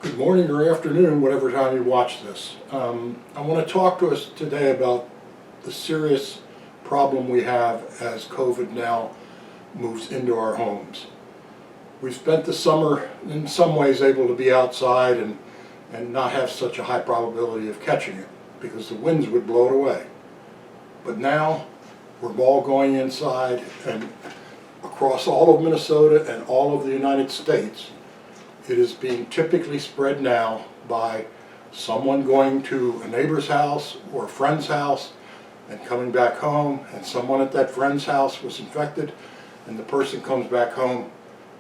Good morning or afternoon, whatever time you watch this. I want to talk to us today about the serious problem we have as COVID now moves into our homes. We've spent the summer in some ways able to be outside and not have such a high probability of catching it because the winds would blow it away. But now we're all going inside, and across all of Minnesota and all of the United States, it is being typically spread now by someone going to a neighbor's house or a friend's house and coming back home, and someone at that friend's house was infected, and the person comes back home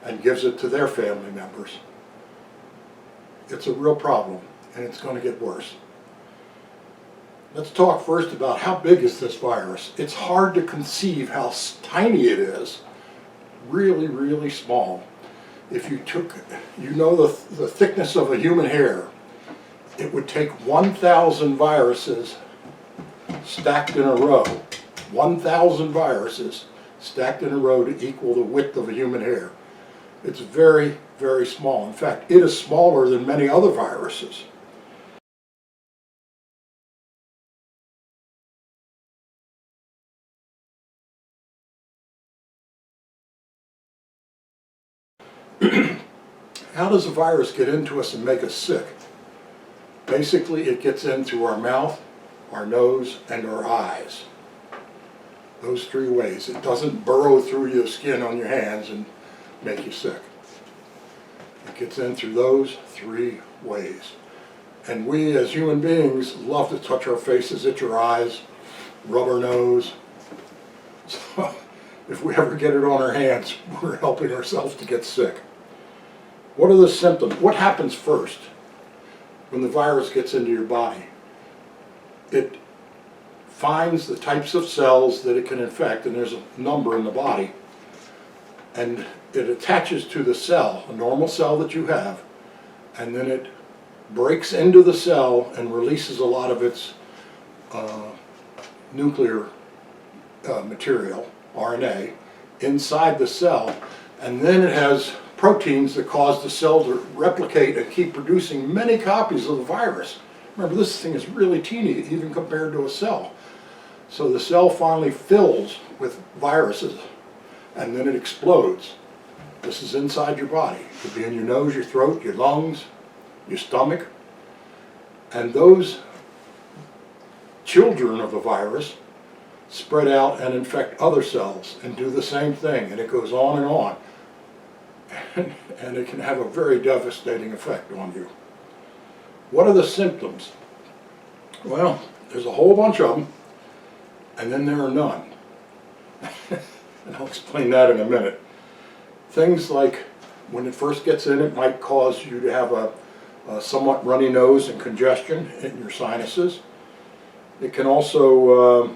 and gives it to their family members. It's a real problem, and it's going to get worse. Let's talk first about how big is this virus. It's hard to conceive how tiny it is. Really, really small. If you took, the thickness of a human hair, it would take 1,000 viruses stacked in a row. 1,000 viruses stacked in a row to equal the width of a human hair. It's very, very small. In fact, it is smaller than many other viruses. How does a virus get into us and make us sick? Basically, it gets in through our mouth, our nose, and our eyes. Those three ways. It doesn't burrow through your skin on your hands and make you sick. It gets in through those three ways. And we as human beings love to touch our faces, itch our eyes, rub our nose. So if we ever get it on our hands, we're helping ourselves to get sick. What are the symptoms? What happens first when the virus gets into your body? It finds the types of cells that it can infect, and there's a number in the body, and it attaches to the cell, a normal cell that you have, and then it breaks into the cell and releases a lot of its nuclear material, RNA, inside the cell, and then it has proteins that cause the cell to replicate and keep producing many copies of the virus. Remember, this thing is really teeny, even compared to a cell. So the cell finally fills with viruses, and then it explodes. This is inside your body. It could be in your nose, your throat, your lungs, your stomach. And those children of the virus spread out and infect other cells and do the same thing, and it goes on and on. And it can have a very devastating effect on you. What are the symptoms? Well, there's a whole bunch of them, and then there are none. And I'll explain that in a minute. Things like when it first gets in, it might cause you to have a somewhat runny nose and congestion in your sinuses. It can also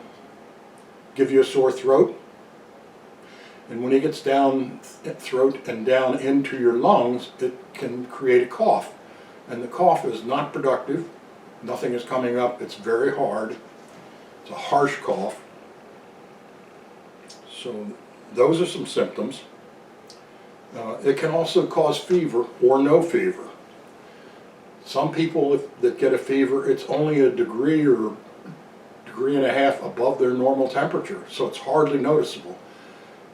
give you a sore throat. And when it gets down throat and down into your lungs, it can create a cough. And the cough is not productive. Nothing is coming up. It's very hard. It's a harsh cough. So those are some symptoms. It can also cause fever or no fever. Some people that get a fever, it's only a degree or degree and a half above their normal temperature, so it's hardly noticeable.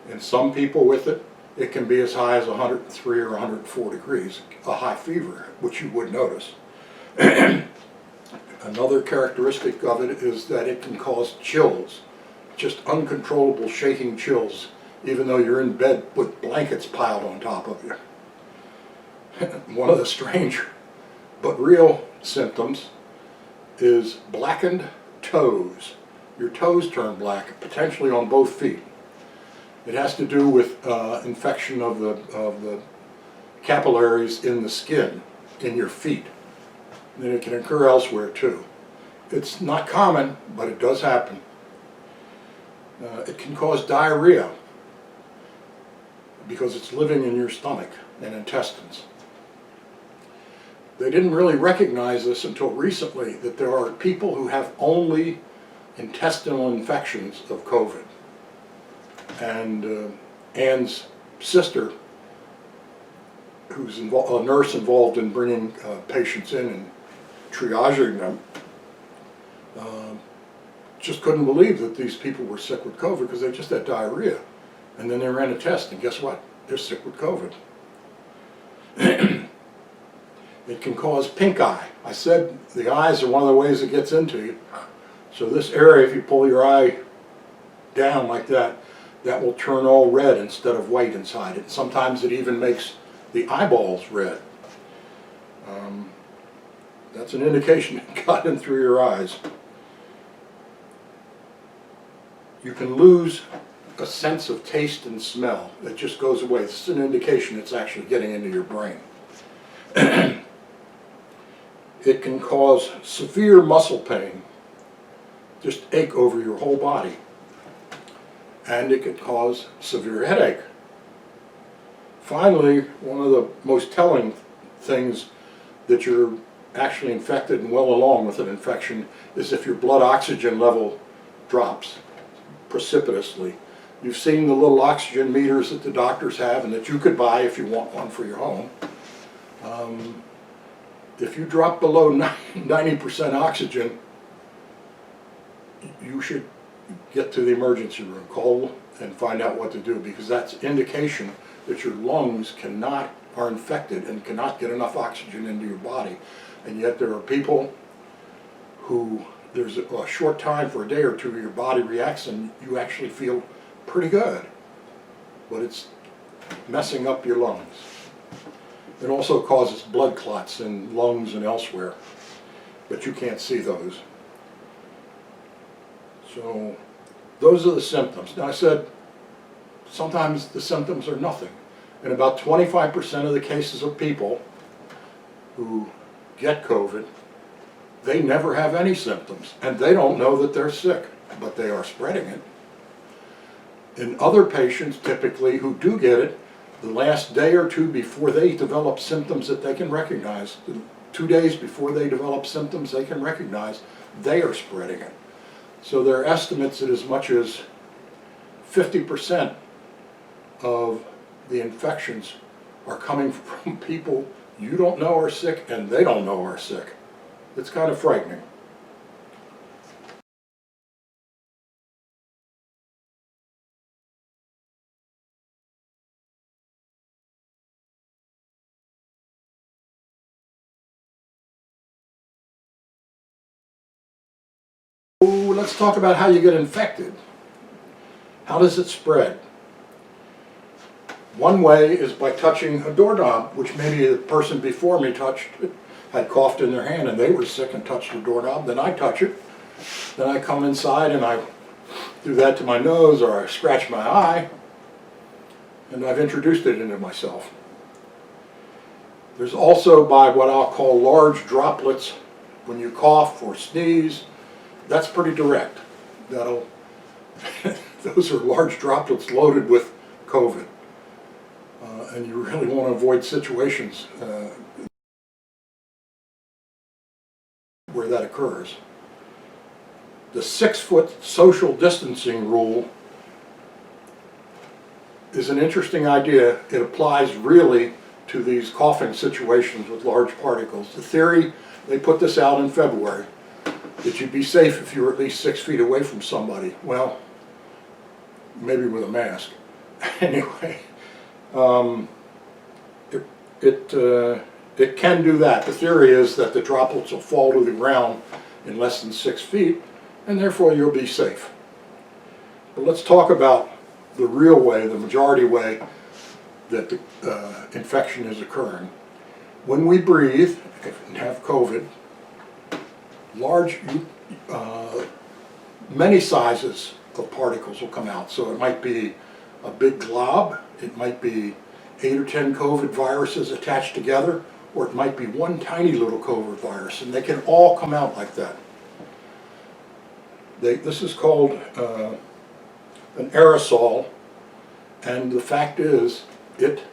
And some people with it, it can be as high as 103 or 104 degrees, a high fever, which you would notice. Another characteristic of it is that it can cause chills, just uncontrollable shaking chills, even though you're in bed with blankets piled on top of you. One of the strange but real symptoms is blackened toes. Your toes turn black, potentially on both feet. It has to do with infection of the capillaries in the skin, in your feet. And it can occur elsewhere too. It's not common, but it does happen. It can cause diarrhea because it's living in your stomach and intestines. They didn't really recognize this until recently, that there are people who have only intestinal infections of COVID. And Ann's sister, who's a nurse involved in bringing patients in and triaging them, just couldn't believe that these people were sick with COVID because they just had diarrhea. And then they ran a test, and guess what? They're sick with COVID. It can cause pink eye. I said the eyes are one of the ways it gets into you. So this area, if you pull your eye down like that, that will turn all red instead of white inside it. Sometimes it even makes the eyeballs red. That's an indication it got in through your eyes. You can lose a sense of taste and smell. It just goes away. This is an indication it's actually getting into your brain. It can cause severe muscle pain, just ache over your whole body. And it can cause severe headache. Finally, one of the most telling things that you're actually infected and well along with an infection is if your blood oxygen level drops precipitously. You've seen the little oxygen meters that the doctors have and that you could buy if you want one for your home. If you drop below 90% oxygen, you should get to the emergency room, call and find out what to do, because that's indication that your lungs are infected and cannot get enough oxygen into your body. And yet there are people who there's a short time, for a day or two, your body reacts and you actually feel pretty good, but it's messing up your lungs. It also causes blood clots in lungs and elsewhere, but you can't see those. So those are the symptoms. Now I said sometimes the symptoms are nothing. In about 25% of the cases of people who get COVID, they never have any symptoms, and they don't know that they're sick, but they are spreading it. In other patients, typically, who do get it, the last day or two before they develop symptoms that they can recognize, 2 days before they develop symptoms they can recognize, they are spreading it. So there are estimates that as much as 50% of the infections are coming from people you don't know are sick and they don't know are sick. It's kind of frightening. So let's talk about how you get infected. How does it spread? One way is by touching a doorknob, which maybe the person before me touched, had coughed in their hand and they were sick and touched the doorknob. Then I touch it. Then I come inside and I do that to my nose, or I scratch my eye, and I've introduced it into myself. There's also by what I'll call large droplets. When you cough or sneeze, that's pretty direct. Those are large droplets loaded with COVID. And you really want to avoid situations where that occurs. The 6-foot social distancing rule is an interesting idea. It applies really to these coughing situations with large particles. The theory, they put this out in February, that you'd be safe if you were at least 6 feet away from somebody. Well, maybe with a mask. Anyway, it can do that. The theory is that the droplets will fall to the ground in less than 6 feet, and therefore you'll be safe. But let's talk about the real way, the majority way that the infection is occurring. When we breathe and have COVID, many sizes of particles will come out. So it might be a big glob, it might be 8 or 10 COVID viruses attached together, or it might be one tiny little COVID virus, and they can all come out like that. This is called an aerosol, and the fact is it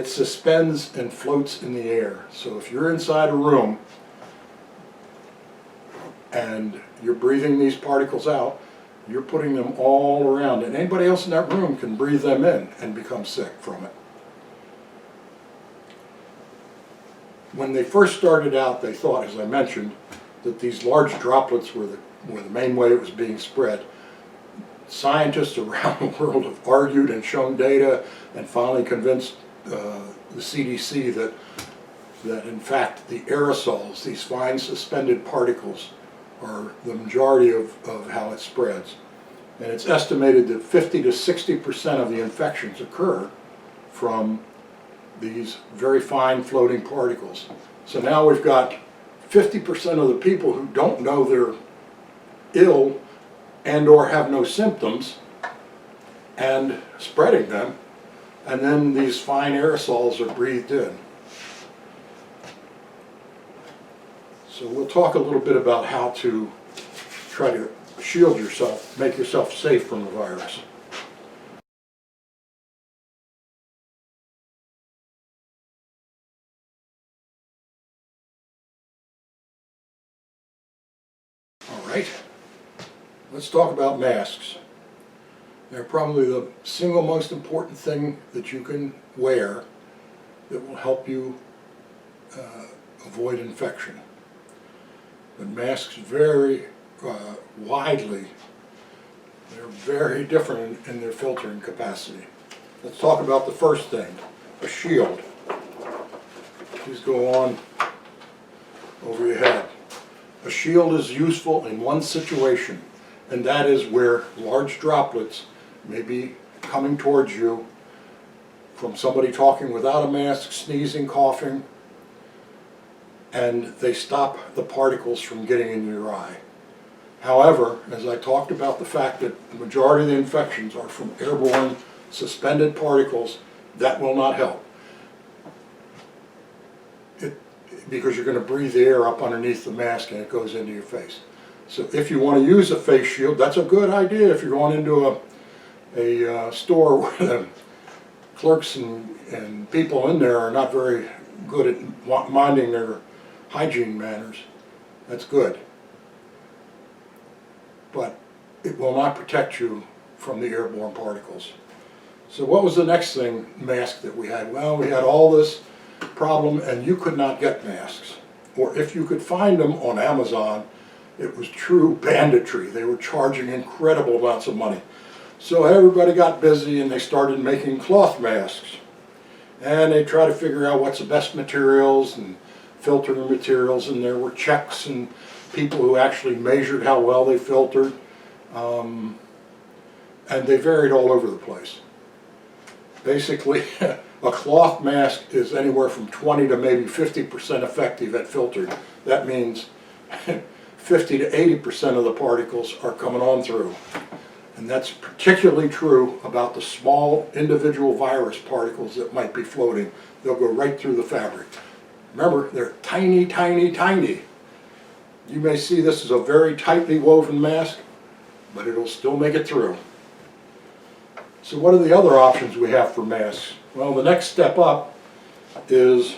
suspends and floats in the air. So if you're inside a room and you're breathing these particles out, you're putting them all around, and anybody else in that room can breathe them in and become sick from it. When they first started out, they thought, as I mentioned, that these large droplets were the main way it was being spread. Scientists around the world have argued and shown data and finally convinced the CDC that in fact the aerosols, these fine suspended particles, are the majority of how it spreads. And it's estimated that 50 to 60% of the infections occur from these very fine floating particles. So now we've got 50% of the people who don't know they're ill and or have no symptoms and spreading them, and then these fine aerosols are breathed in. So we'll talk a little bit about how to try to shield yourself, make yourself safe from the virus. All right, let's talk about masks. They're probably the single most important thing that you can wear that will help you avoid infection. But masks vary widely. They're very different in their filtering capacity. Let's talk about the first thing, a shield. Please go on over your head. A shield is useful in one situation, and that is where large droplets may be coming towards you from somebody talking without a mask, sneezing, coughing, and they stop the particles from getting in your eye. However, as I talked about the fact that the majority of the infections are from airborne suspended particles, that will not help. Because you're going to breathe the air up underneath the mask and it goes into your face. So if you want to use a face shield, that's a good idea if you're going into a store where the clerks and people in there are not very good at minding their hygiene manners. That's good. But it will not protect you from the airborne particles. So what was the next mask that we had? Well, we had all this problem and you could not get masks. Or if you could find them on Amazon, it was true banditry. They were charging incredible amounts of money. So everybody got busy and they started making cloth masks. And they tried to figure out what's the best materials and filtering materials, and there were checks and people who actually measured how well they filtered. And they varied all over the place. Basically, a cloth mask is anywhere from 20 to maybe 50% effective at filtering. That means 50 to 80% of the particles are coming on through. And that's particularly true about the small individual virus particles that might be floating. They'll go right through the fabric. Remember, they're tiny, tiny, tiny. You may see this as a very tightly woven mask, but it'll still make it through. So what are the other options we have for masks? Well, the next step up is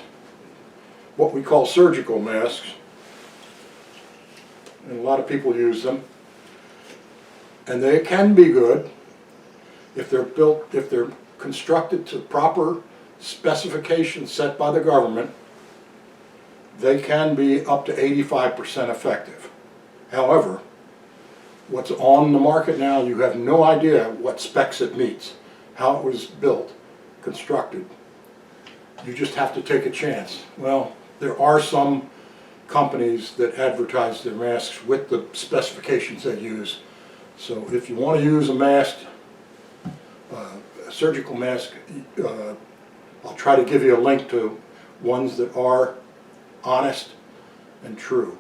what we call surgical masks. And a lot of people use them. And they can be good if they're constructed to proper specifications set by the government. They can be up to 85% effective. However, what's on the market now, you have no idea what specs it meets, how it was built, constructed. You just have to take a chance. Well, there are some companies that advertise their masks with the specifications they use. So if you want to use a mask, a surgical mask, I'll try to give you a link to ones that are honest and true.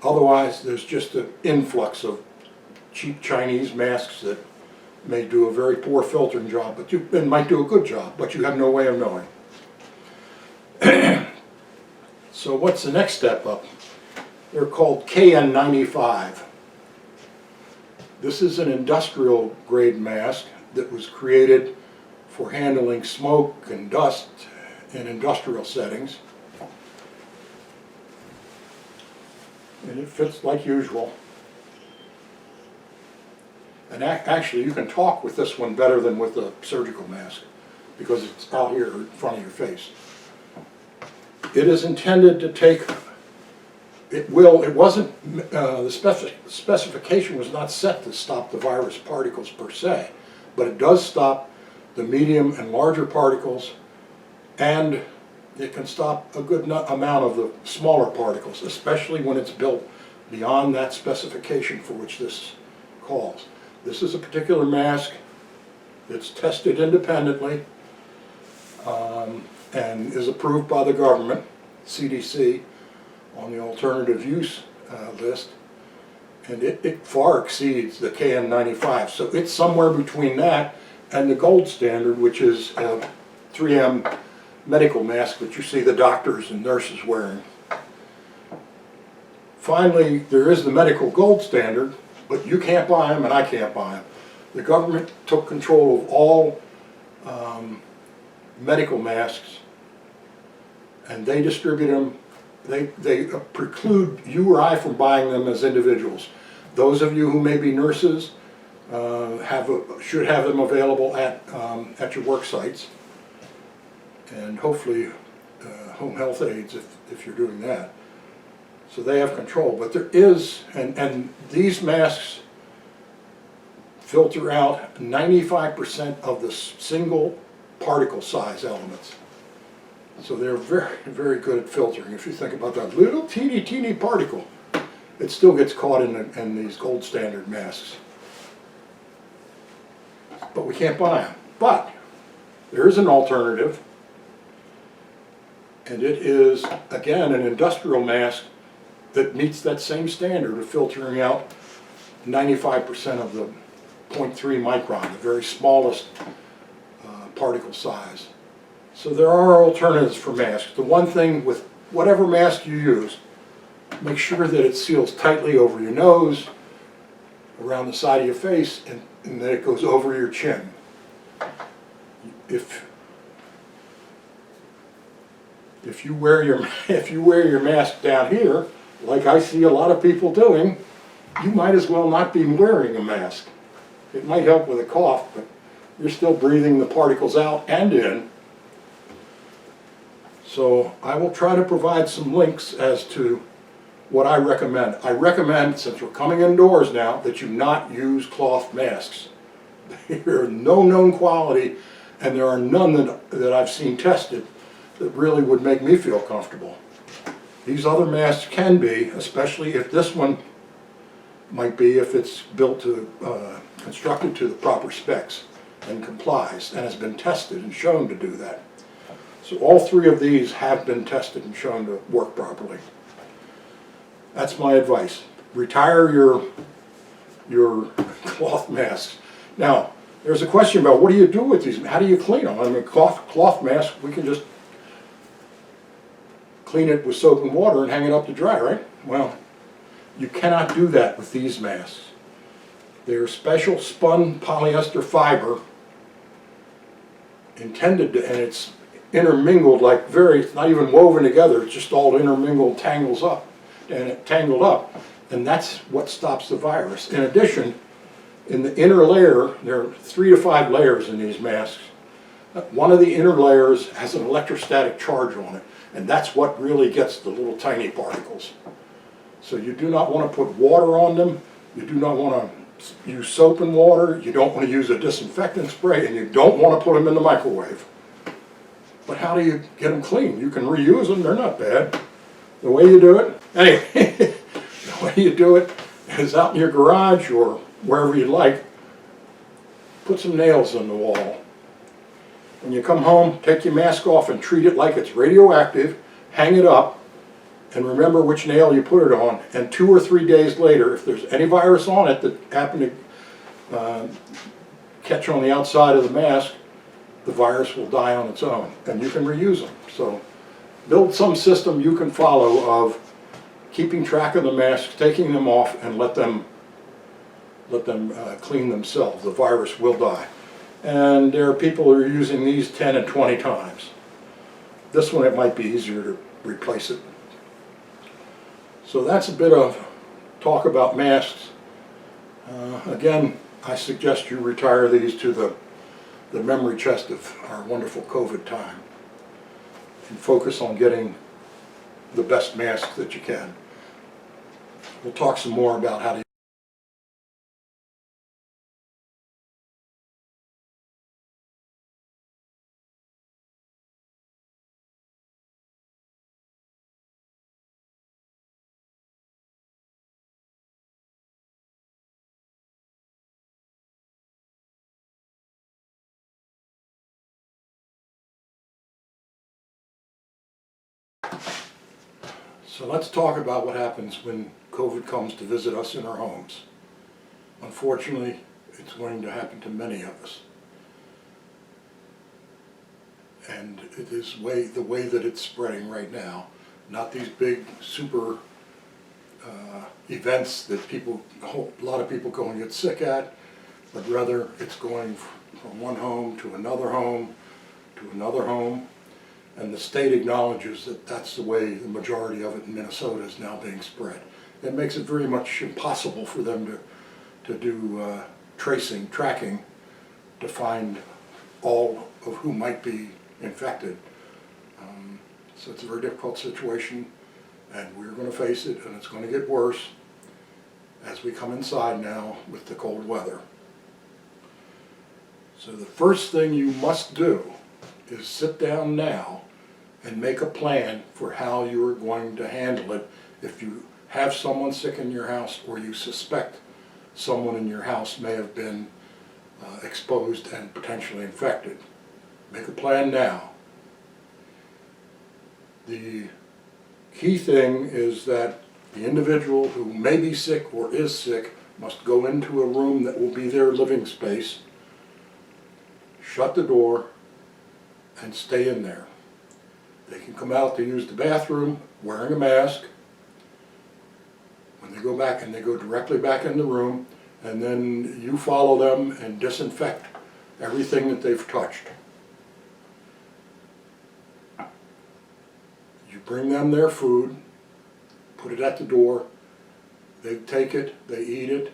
Otherwise, there's just an influx of cheap Chinese masks that may do a very poor filtering job, but and might do a good job, but you have no way of knowing. So what's the next step up? They're called KN95. This is an industrial grade mask that was created for handling smoke and dust in industrial settings. And it fits like usual. And actually, you can talk with this one better than with the surgical mask because it's out here in front of your face. It is intended to take, it wasn't, the specification was not set to stop the virus particles per se, but it does stop the medium and larger particles, and it can stop a good amount of the smaller particles, especially when it's built beyond that specification for which this calls. This is a particular mask that's tested independently and is approved by the government, CDC, on the alternative use list, and it far exceeds the KN95. So it's somewhere between that and the gold standard, which is a 3M medical mask that you see the doctors and nurses wearing. Finally, there is the medical gold standard, but you can't buy them and I can't buy them. The government took control of all medical masks, and they distribute them. They preclude you or I from buying them as individuals. Those of you who may be nurses should have them available at your work sites, and hopefully home health aides if you're doing that. So they have control, but there is, and these masks filter out 95% of the single particle size elements. So they're very, very good at filtering. If you think about that little teeny particle, it still gets caught in these gold standard masks. But we can't buy them. But there is an alternative, and it is, again, an industrial mask that meets that same standard of filtering out 95% of the 0.3 micron, the very smallest particle size. So there are alternatives for masks. The one thing with whatever mask you use, make sure that it seals tightly over your nose, around the side of your face, and that it goes over your chin. If you wear your mask down here, like I see a lot of people doing, you might as well not be wearing a mask. It might help with a cough, but you're still breathing the particles out and in. So I will try to provide some links as to what I recommend. I recommend, since we're coming indoors now, that you not use cloth masks. There are no known quality, and there are none that I've seen tested that really would make me feel comfortable. These other masks can be, especially if this one might be, if it's built to, constructed to the proper specs and complies and has been tested and shown to do that. So all three of these have been tested and shown to work properly. That's my advice. Retire your cloth masks. Now, there's a question about what do you do with these? How do you clean them? I mean, cloth mask, we can just clean it with soap and water and hang it up to dry, right? Well, you cannot do that with these masks. They're special spun polyester fiber intended to, and it's intermingled like it's not even woven together, it's just all intermingled, tangled up, and that's what stops the virus. In addition, in the inner layer, there are 3 to 5 layers in these masks. One of the inner layers has an electrostatic charge on it, and that's what really gets the little tiny particles. So you do not want to put water on them, you do not want to use soap and water, you don't want to use a disinfectant spray, and you don't want to put them in the microwave. But how do you get them clean? You can reuse them, they're not bad. The way you do it, anyway, the way you do it is out in your garage or wherever you like, put some nails in the wall. When you come home, take your mask off and treat it like it's radioactive, hang it up, and remember which nail you put it on, and 2 or 3 days later, if there's any virus on it that happened to catch on the outside of the mask, the virus will die on its own, and you can reuse them. So build some system you can follow of keeping track of the masks, taking them off, and let them clean themselves. The virus will die. And there are people who are using these 10 and 20 times. This one, it might be easier to replace it. So that's a bit of talk about masks. Again, I suggest you retire these to the memory chest of our wonderful COVID time and focus on getting the best mask that you can. We'll talk some more about how to So let's talk about what happens when COVID comes to visit us in our homes. Unfortunately, it's going to happen to many of us. And it is the way that it's spreading right now. Not these big super events that a lot of people go and get sick at, but rather it's going from one home to another home to another home. And the state acknowledges that that's the way the majority of it in Minnesota is now being spread. It makes it very much impossible for them to do tracking, to find all of who might be infected. So it's a very difficult situation, and we're going to face it, and it's going to get worse as we come inside now with the cold weather. So the first thing you must do is sit down now and make a plan for how you are going to handle it if you have someone sick in your house or you suspect someone in your house may have been exposed and potentially infected. Make a plan now. The key thing is that the individual who may be sick or is sick must go into a room that will be their living space, shut the door, and stay in there. They can come out to use the bathroom wearing a mask. When they go back, and they go directly back in the room, and then you follow them and disinfect everything that they've touched. You bring them their food, put it at the door, they take it, they eat it,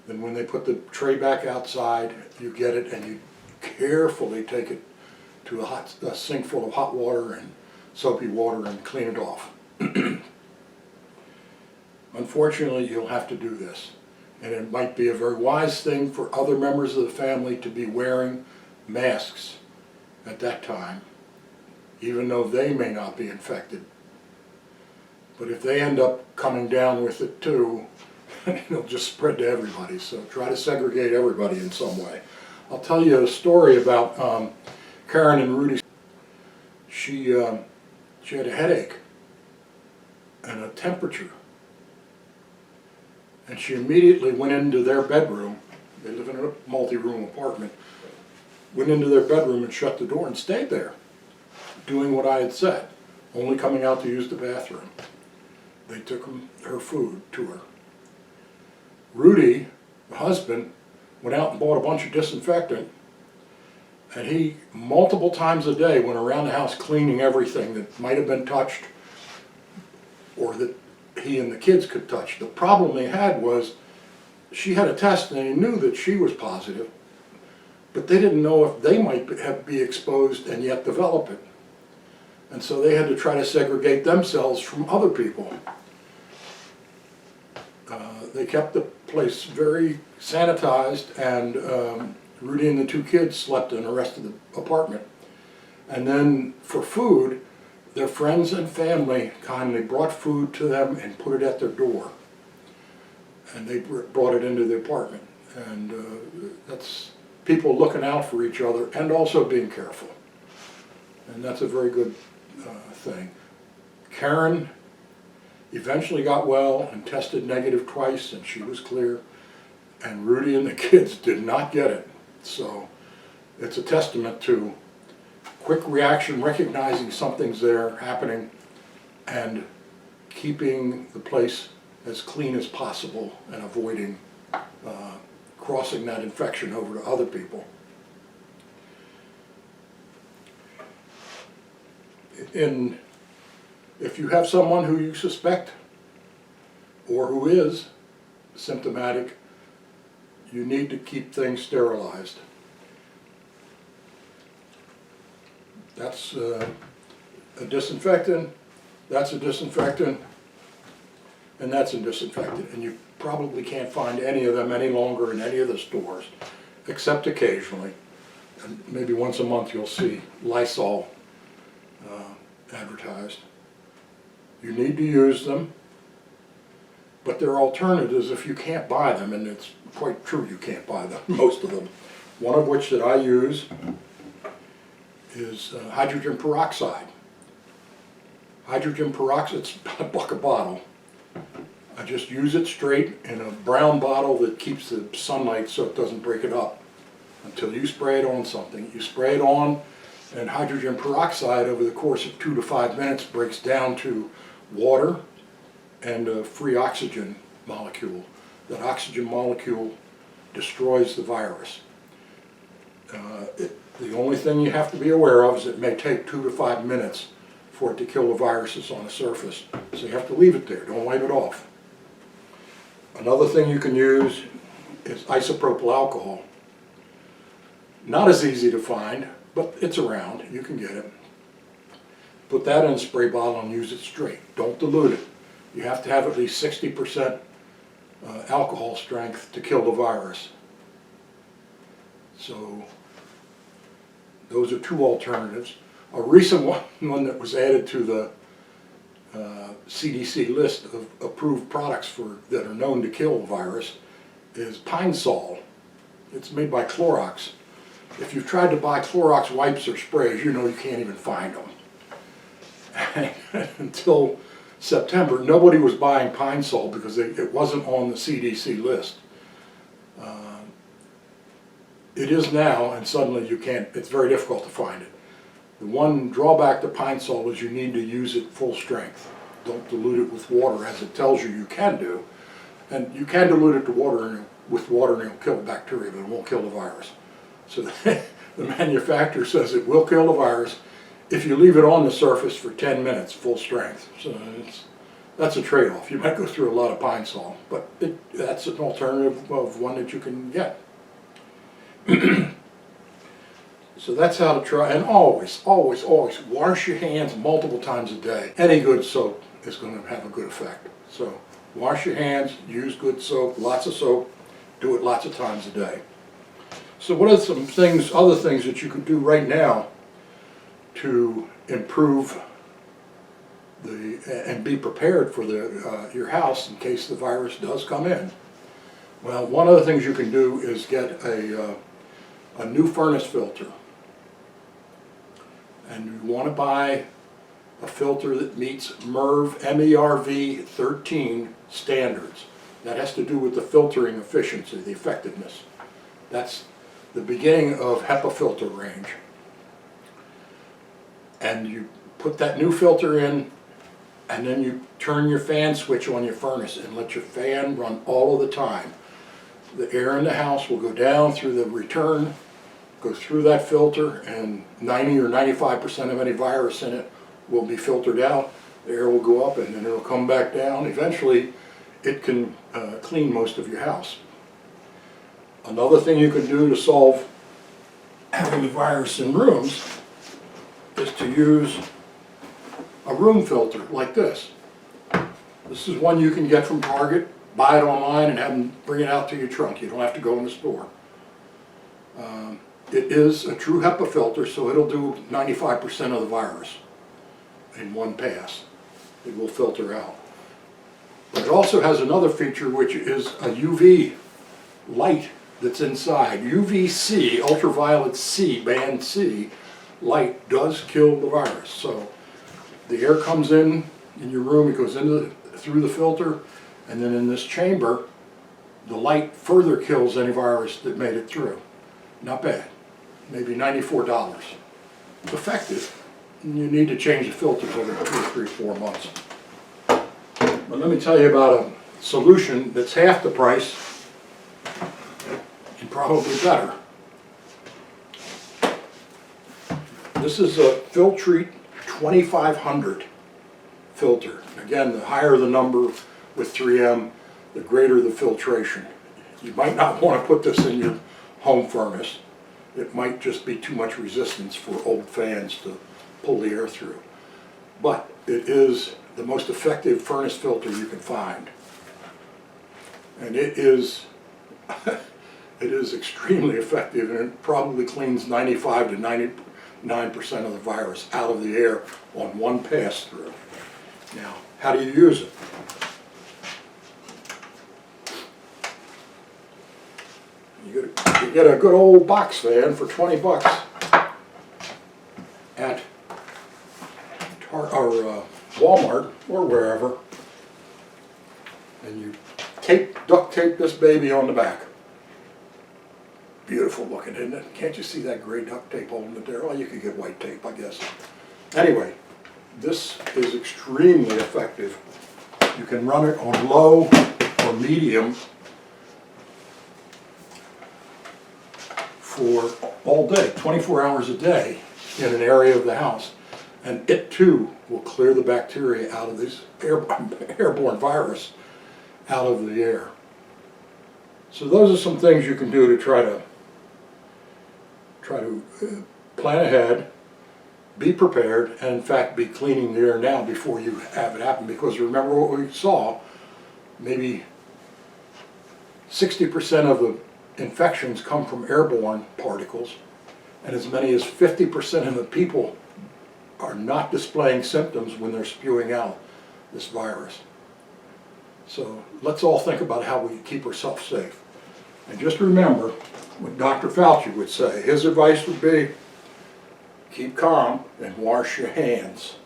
then when they put the tray back outside, you get it and you carefully take it to a sink full of hot water and soapy water and clean it off. Unfortunately, you'll have to do this. And it might be a very wise thing for other members of the family to be wearing masks at that time, even though they may not be infected. But if they end up coming down with it too, it'll just spread to everybody. So try to segregate everybody in some way. I'll tell you a story about Karen and Rudy. She had a headache and a temperature, and she immediately went into their bedroom. They live in a multi-room apartment. Went into their bedroom and shut the door and stayed there, doing what I had said, only coming out to use the bathroom. They took her food to her. Rudy, the husband, went out and bought a bunch of disinfectant, and he, multiple times a day, went around the house cleaning everything that might have been touched or that he and the kids could touch. The problem they had was she had a test and they knew that she was positive, but they didn't know if they might be exposed and yet develop it. And so they had to try to segregate themselves from other people. They kept the place very sanitized, and Rudy and the two kids slept in the rest of the apartment. And then for food, their friends and family kindly brought food to them and put it at their door. And they brought it into the apartment. And that's people looking out for each other and also being careful. And that's a very good thing. Karen eventually got well and tested negative twice, and she was clear. And Rudy and the kids did not get it. So it's a testament to quick reaction, recognizing something's there happening, and keeping the place as clean as possible and avoiding crossing that infection over to other people. If you have someone who you suspect or who is symptomatic, you need to keep things sterilized. That's a disinfectant, that's a disinfectant, and that's a disinfectant. And you probably can't find any of them any longer in any of the stores, except occasionally. And maybe once a month you'll see Lysol advertised. You need to use them, but there are alternatives if you can't buy them, and it's quite true you can't buy them, most of them. One of which that I use is hydrogen peroxide. Hydrogen peroxide, it's $1 a bottle. I just use it straight in a brown bottle that keeps the sunlight so it doesn't break it up until you spray it on something. You spray it on, and hydrogen peroxide over the course of 2 to 5 minutes breaks down to water and a free oxygen molecule. That oxygen molecule destroys the virus. The only thing you have to be aware of is it may take 2 to 5 minutes for it to kill the viruses on the surface. So you have to leave it there, don't wipe it off. Another thing you can use is isopropyl alcohol. Not as easy to find, but it's around, you can get it. Put that in a spray bottle and use it straight. Don't dilute it. You have to have at least 60% alcohol strength to kill the virus. So those are two alternatives. A recent one that was added to the CDC list of approved products that are known to kill the virus is Pine Sol. It's made by Clorox. If you've tried to buy Clorox wipes or sprays, you know you can't even find them. Until September, nobody was buying Pine Sol because it wasn't on the CDC list. It is now, and suddenly you can't, it's very difficult to find it. The one drawback to Pine Sol is you need to use it full strength. Don't dilute it with water as it tells you you can do. And you can dilute it to water with water and it'll kill the bacteria, but it won't kill the virus. So the manufacturer says it will kill the virus if you leave it on the surface for 10 minutes, full strength. So that's a trade-off. You might go through a lot of Pine Sol, but that's an alternative of one that you can get. So that's how to try, and always, always, always wash your hands multiple times a day. Any good soap is going to have a good effect. So wash your hands, use good soap, lots of soap, do it lots of times a day. So what are some things, other things that you could do right now to improve and be prepared for your house in case the virus does come in? Well, one of the things you can do is get a new furnace filter. And you want to buy a filter that meets MERV 13 standards. That has to do with the filtering efficiency, the effectiveness. That's the beginning of HEPA filter range. And you put that new filter in, and then you turn your fan switch on your furnace and let your fan run all of the time. The air in the house will go down through the return, go through that filter, and 90 or 95% of any virus in it will be filtered out. The air will go up and then it'll come back down. Eventually it can clean most of your house. Another thing you can do to solve having the virus in rooms is to use a room filter like this. This is one you can get from Target. Buy it online and have them bring it out to your trunk. You don't have to go in the store. It is a true HEPA filter, so it'll do 95% of the virus in one pass. It will filter out. But it also has another feature, which is a UV light that's inside. UVC, ultraviolet C, band C, light does kill the virus. So the air comes in your room, it goes through the filter, and then in this chamber, the light further kills any virus that made it through. Not bad. Maybe $94. It's effective. And you need to change the filters every 2 or 3, 4 months. But let me tell you about a solution that's half the price and probably better. This is a Filtrete 2500 filter. Again, the higher the number with 3M, the greater the filtration. You might not want to put this in your home furnace. It might just be too much resistance for old fans to pull the air through. But it is the most effective furnace filter you can find. And it is it is extremely effective, and it probably cleans 95 to 99% of the virus out of the air on one pass through. Now, how do you use it? You get a good old box fan for 20 bucks at Walmart or wherever, and you duct tape this baby on the back. Beautiful looking, isn't it? Can't you see that gray duct tape holding it there? Well, you could get white tape, I guess. Anyway, this is extremely effective. You can run it on low or medium for all day, 24 hours a day in an area of the house. And it too will clear the bacteria out of this airborne virus out of the air. So those are some things you can do to try to plan ahead, be prepared, and in fact be cleaning the air now before you have it happen. Because remember what we saw, maybe 60% of the infections come from airborne particles, and as many as 50% of the people are not displaying symptoms when they're spewing out this virus. So let's all think about how we keep ourselves safe. And just remember what Dr. Fauci would say. His advice would be, keep calm and wash your hands.